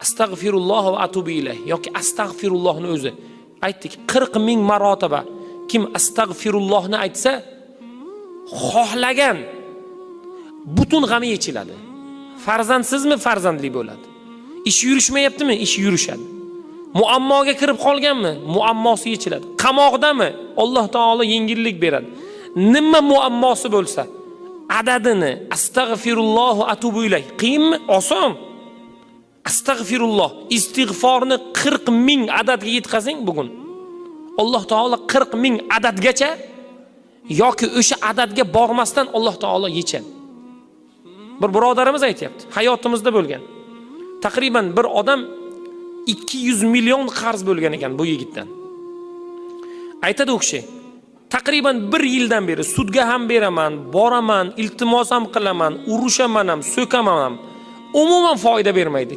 astag'firulloh va atubu ilayh yoki astag'firullohni o'zi. Aytdik 40 ming marotaba kim astag'firullohni aytsa, xohlagan butun g'ami yechiladi. Farzandsizmi farzandli bo'ladi. Ish yurishmayaptimi? Ish yurishadi. Muammoga kirib qolganmi? Muammosi yechiladi. Qamoqdami? Alloh taolo yengillik beradi. Nima muammosi bo'lsa, adadini astag'firulloh va atubu ilayh qiyinmi? Oson. Astag'firulloh, istig'forni 40 ming adadga yetkazing bugun. Alloh taolo 40 ming adadgacha yoki o'sha adadga bormasdan Alloh taolo yechadi. Bir birodarimiz aytayapti, hayotimizda bo'lgan. Taqriban bir odam 200 million qarz bo'lgan ekan bu yigitdan. Aytadi u kishi, taqriban 1 yildan beri sudga ham beraman, boraman, iltimos ham qilaman, urushaman ham, so'kaman ham. Umuman foyda bermaydi.